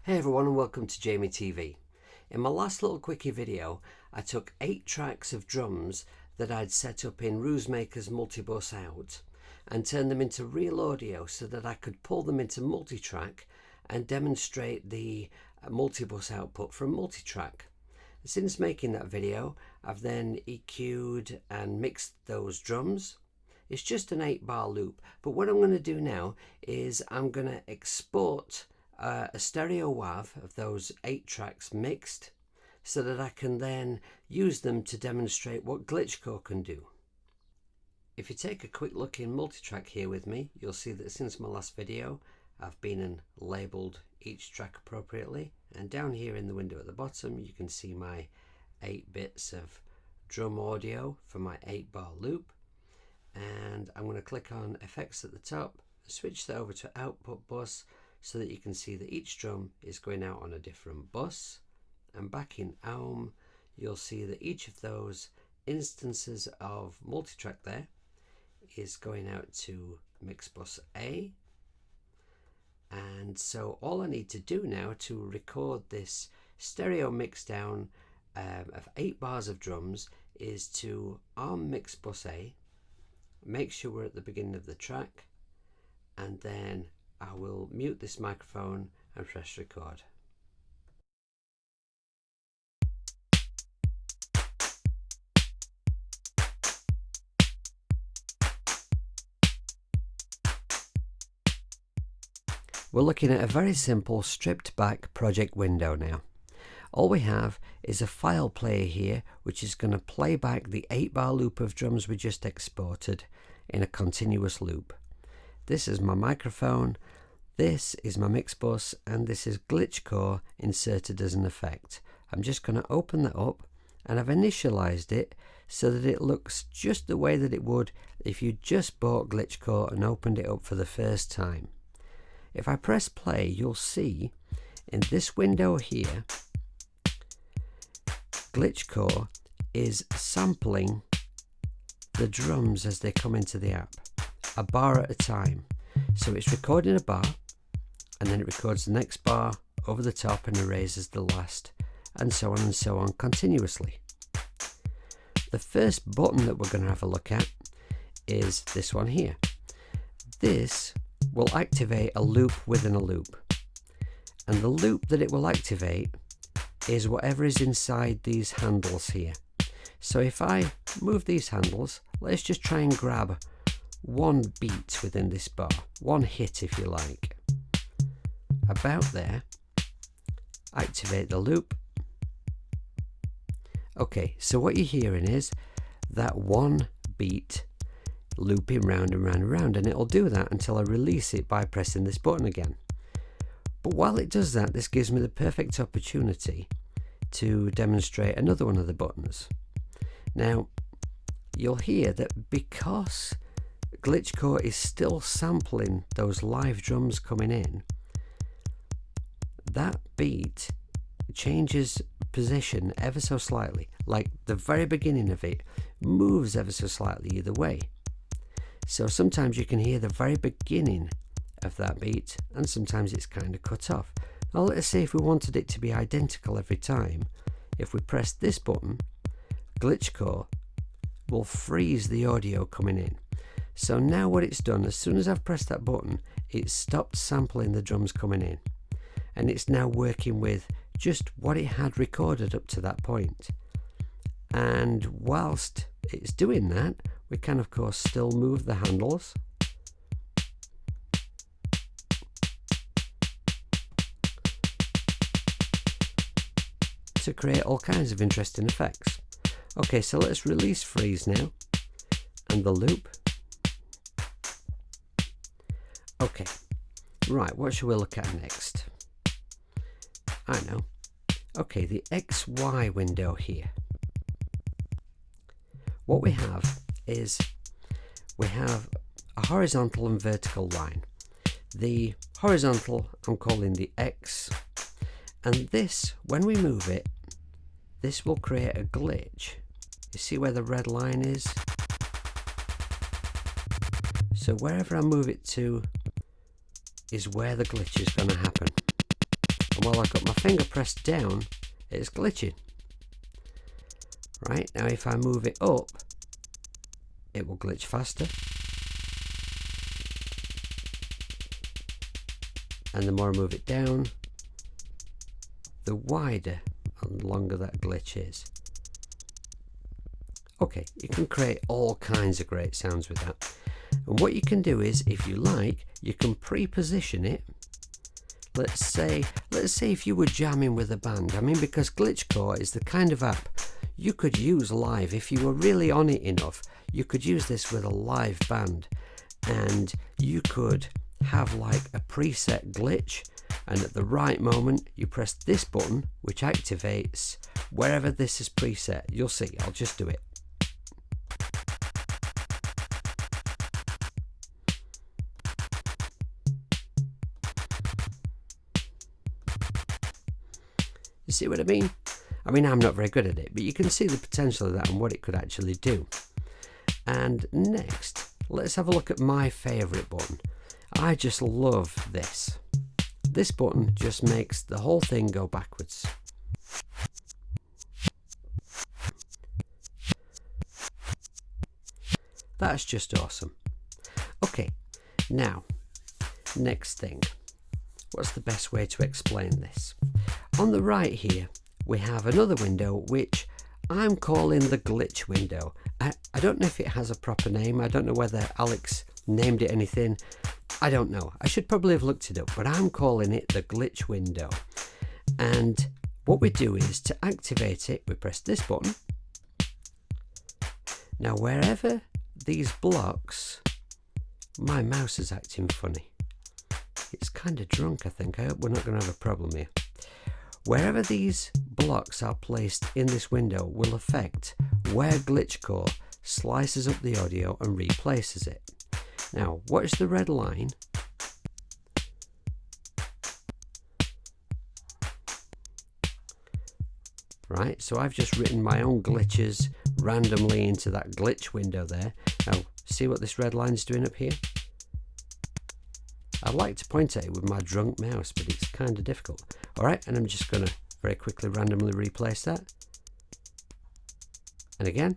Hey everyone and welcome to Jamie TV. In my last little quickie video I took 8 tracks of drums that I'd set up in Roosemaker's multibus out and turned them into real audio so that I could pull them into multitrack and demonstrate the multibus output from multitrack. Since making that video I've then EQ'd and mixed those drums. It's just an 8-bar loop, but what I'm going to do now is I'm going to export a stereo WAV of those 8 tracks mixed so that I can then use them to demonstrate what GlitchCore can do. If you take a quick look in multitrack here with me, you'll see that since my last video I've been and labelled each track appropriately, and down here in the window at the bottom you can see my 8 bits of drum audio for my 8-bar loop. And I'm going to click on effects at the top, switch that over to output bus so that you can see that each drum is going out on a different bus, and back in AUM you'll see that each of those instances of multitrack there is going out to mix bus A. And so all I need to do now to record this stereo mix down of 8 bars of drums is to ARM mix bus A, make sure we're at the beginning of the track, and then I will mute this microphone and press record. We're looking at a very simple stripped back project window now. All we have is a file player here which is going to play back the 8-bar loop of drums we just exported in a continuous loop. This is my microphone, this is my mix bus, and this is GlitchCore inserted as an effect. I'm just going to open that up, and I've initialized it so that it looks just the way that it would if you just bought GlitchCore and opened it up for the first time. If I press play, you'll see in this window here GlitchCore is sampling the drums as they come into the app, a bar at a time. So it's recording a bar, and then it records the next bar over the top and erases the last, and so on continuously. The first button that we're going to have a look at is this one here. This will activate a loop within a loop, and the loop that it will activate is whatever is inside these handles here. So if I move these handles, let's just try and grab one beat within this bar, one hit if you like, about there, activate the loop. Okay, so what you're hearing is that one beat looping round and round and round, and it'll do that until I release it by pressing this button again. But while it does that, this gives me the perfect opportunity to demonstrate another one of the buttons. Now you'll hear that because GlitchCore is still sampling those live drums coming in, that beat changes position ever so slightly, like the very beginning of it moves ever so slightly either way. So sometimes you can hear the very beginning of that beat, and sometimes it's kind of cut off. Now let's say if we wanted it to be identical every time, if we press this button, GlitchCore will freeze the audio coming in. So now what it's done, as soon as I've pressed that button, it stopped sampling the drums coming in, and it's now working with just what it had recorded up to that point. And whilst it's doing that, we can of course still move the handles to create all kinds of interesting effects. Okay, so let's release freeze now and the loop. Okay, right, what should we look at next? I know. Okay, the XY window here. What we have is we have a horizontal and vertical line. The horizontal I'm calling the X, and this, when we move it, this will create a glitch. You see where the red line is? So wherever I move it to is where the glitch is going to happen. and while I've got my finger pressed down, it's glitching. Right, now if I move it up, it will glitch faster. And the more I move it down, the wider and longer that glitch is. Okay, you can create all kinds of great sounds with that. And what you can do is, if you like, you can pre-position it. Let's say if you were jamming with a band. I mean, because GlitchCore is the kind of app you could use live. If you were really on it enough, you could use this with a live band. And you could have like a preset glitch, and at the right moment you press this button, which activates wherever this is preset. You'll see, I'll just do it. You see what I mean? I mean, I'm not very good at it, but you can see the potential of that and what it could actually do. And next, let's have a look at my favourite button. I just love this. This button just makes the whole thing go backwards. That's just awesome. Okay, now, next thing. What's the best way to explain this? On the right here, we have another window which I'm calling the glitch window. I don't know if it has a proper name. I don't know whether Alex named it anything. I don't know. I should probably have looked it up, but I'm calling it the glitch window. And what we do is, to activate it, we press this button. Now, wherever these blocks, my mouse is acting funny. It's kind of drunk, I think. I hope we're not going to have a problem here. Wherever these blocks are placed in this window will affect where GlitchCore slices up the audio and replaces it. Now, watch the red line. Right, so I've just written my own glitches randomly into that glitch window there. Now, see what this red line's doing up here? I'd like to point at it with my drunk mouse, but it's kind of difficult. Alright, and I'm just going to very quickly randomly replace that. And again.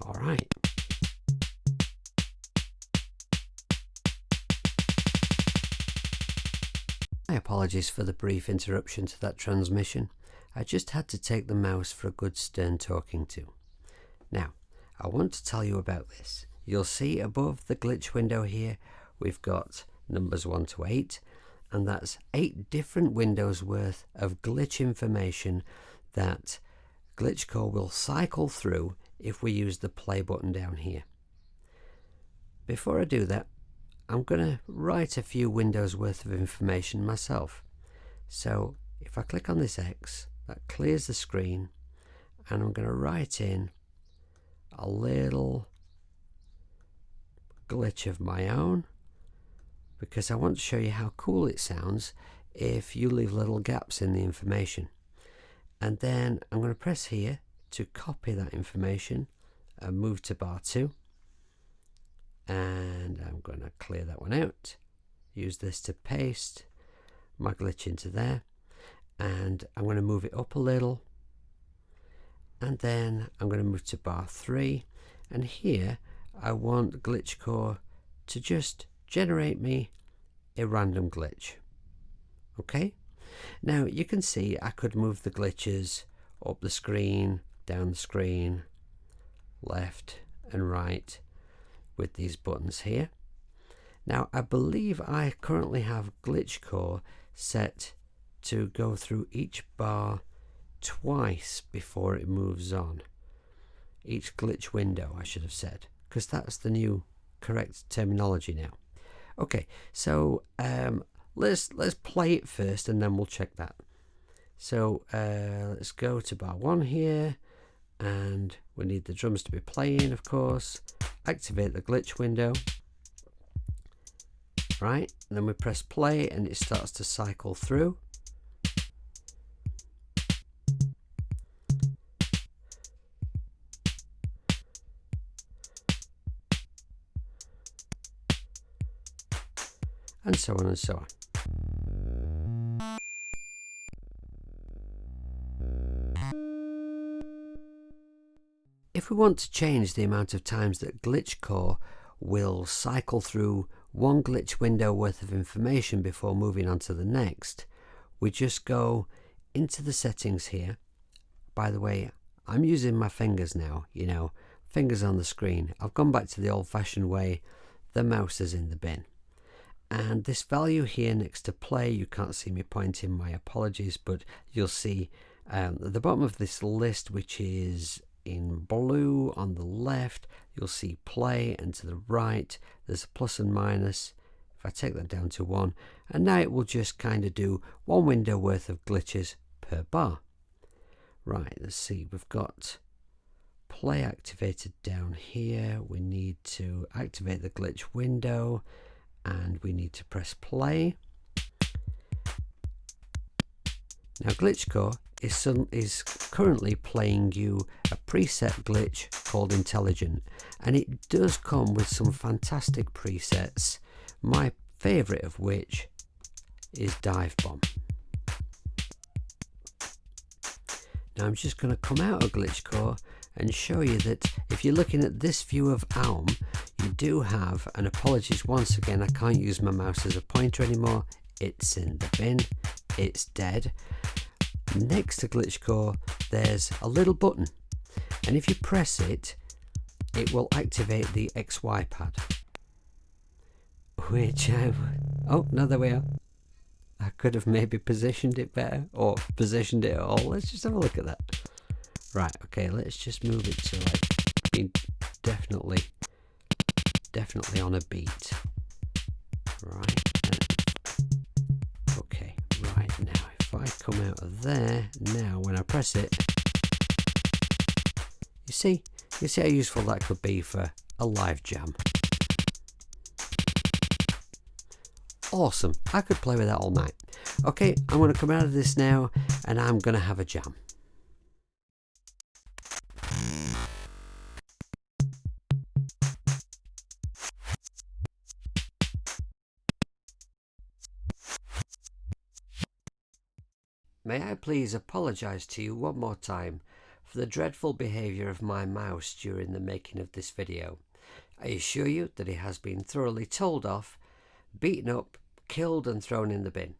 Alright. My apologies for the brief interruption to that transmission. I just had to take the mouse for a good stern talking to. Now, I want to tell you about this. You'll see above the glitch window here, we've got numbers 1 to 8, and that's 8 different windows worth of glitch information that GlitchCore will cycle through if we use the play button down here. Before I do that, I'm going to write a few windows worth of information myself. So if I click on this X, that clears the screen, and I'm going to write in a little glitch of my own, because I want to show you how cool it sounds if you leave little gaps in the information. And then I'm going to press here to copy that information and move to bar 2, and I'm going to clear that one out, use this to paste my glitch into there, and I'm going to move it up a little, and then I'm going to move to bar 3, and here I want GlitchCore to just generate me a random glitch. Okay, now you can see I could move the glitches up the screen, down the screen, left and right with these buttons here. Now I believe I currently have GlitchCore set to go through each bar twice before it moves on. Each glitch window, I should have said, because that's the new correct terminology now. Okay, so let's play it first and then we'll check that. So let's go to bar 1 here, and we need the drums to be playing, of course. Activate the glitch window. Right, and then we press play and it starts to cycle through. and so on and so on. If we want to change the amount of times that GlitchCore will cycle through one glitch window worth of information before moving on to the next, we just go into the settings here. By the way, I'm using my fingers now, fingers on the screen. I've gone back to the old-fashioned way, the mouse is in the bin. And this value here next to play, you can't see me pointing, my apologies, but you'll see at the bottom of this list, which is in blue on the left, you'll see play, and to the right there's a plus and minus. If I take that down to 1, and now it will just kind of do one window worth of glitches per bar. Right, let's see, we've got play activated down here. We need to activate the glitch window and we need to press play. Now GlitchCore is currently playing you a preset glitch called Intelligent, and it does come with some fantastic presets, my favourite of which is Dive Bomb. Now I'm just going to come out of GlitchCore and show you that if you're looking at this view of Alm, you do have, and apologies once again, I can't use my mouse as a pointer anymore, it's in the bin, it's dead. Next to GlitchCore there's a little button, and if you press it, it will activate the XY pad, which oh no, there we are. I could have maybe positioned it better, or positioned it at all. Let's just have a look at that. Right, okay, let's just move it to like being definitely on a beat. Right, okay, right, now if I come out of there, now when I press it, you see how useful that could be for a live jam. Awesome, I could play with that all night. Okay, I'm going to come out of this now and I'm going to have a jam. May I please apologise to you one more time for the dreadful behaviour of my mouse during the making of this video. I assure you that it has been thoroughly told off, beaten up, killed and thrown in the bin.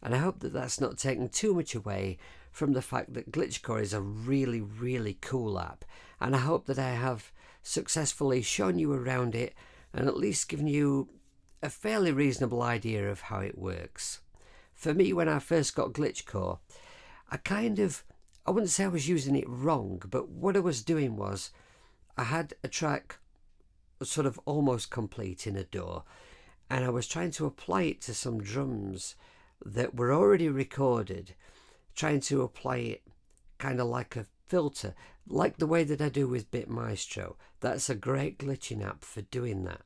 And I hope that that's not taken too much away from the fact that GlitchCore is a really, really cool app, and I hope that I have successfully shown you around it and at least given you a fairly reasonable idea of how it works. For me, when I first got GlitchCore, I wouldn't say I was using it wrong, but what I was doing was I had a track sort of almost complete in a DAW, and I was trying to apply it to some drums that were already recorded, trying to apply it kind of like a filter, like the way that I do with BitMaestro. That's a great glitching app for doing that.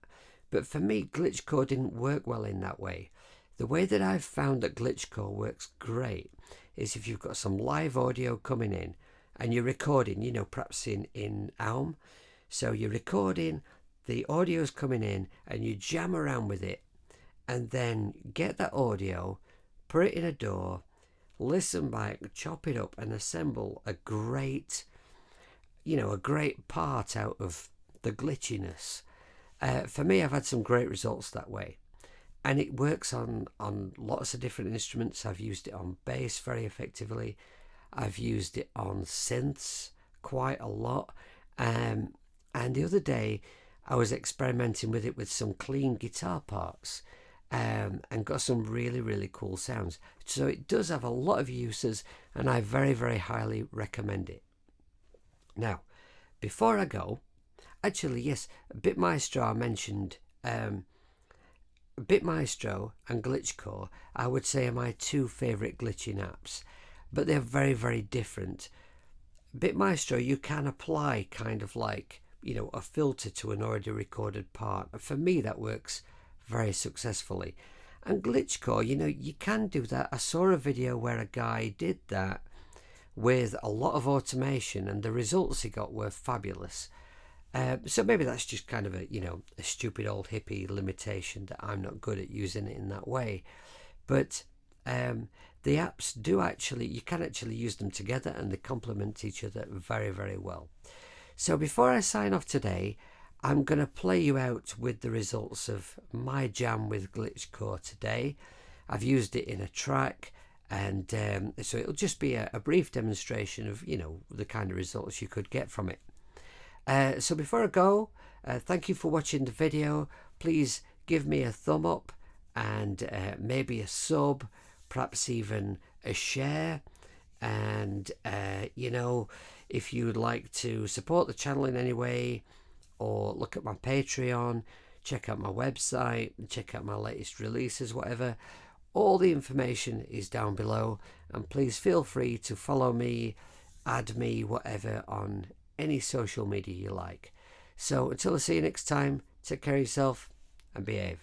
But for me, GlitchCore didn't work well in that way. The way that I've found that GlitchCore works great is if you've got some live audio coming in and you're recording, perhaps in Alm. So you're recording, the audio's coming in and you jam around with it and then get that audio, put it in a DAW, listen back, chop it up and assemble a great part out of the glitchiness. For me, I've had some great results that way. And it works on lots of different instruments. I've used it on bass very effectively. I've used it on synths quite a lot. And the other day, I was experimenting with it with some clean guitar parts and got some really, really cool sounds. So it does have a lot of uses, and I very, very highly recommend it. Now, before I go, actually, yes, BitMaestro I mentioned. BitMaestro and GlitchCore, I would say, are my two favourite glitching apps, but they're very, very different. BitMaestro, you can apply kind of like, a filter to an already recorded part. And for me, that works very successfully. And GlitchCore, you can do that. I saw a video where a guy did that with a lot of automation, and the results he got were fabulous. So maybe that's just kind of a stupid old hippie limitation that I'm not good at using it in that way. But the apps you can actually use them together, and they complement each other very, very well. So before I sign off today, I'm going to play you out with the results of my jam with GlitchCore today. I've used it in a track, and so it'll just be a brief demonstration of the kind of results you could get from it. So before I go, thank you for watching the video. Please give me a thumb up and maybe a sub, perhaps even a share. And if you would like to support the channel in any way, or look at my Patreon, check out my website, check out my latest releases, whatever, all the information is down below. And please feel free to follow me, add me, whatever, on any social media you like. So until I see you next time, take care of yourself and behave.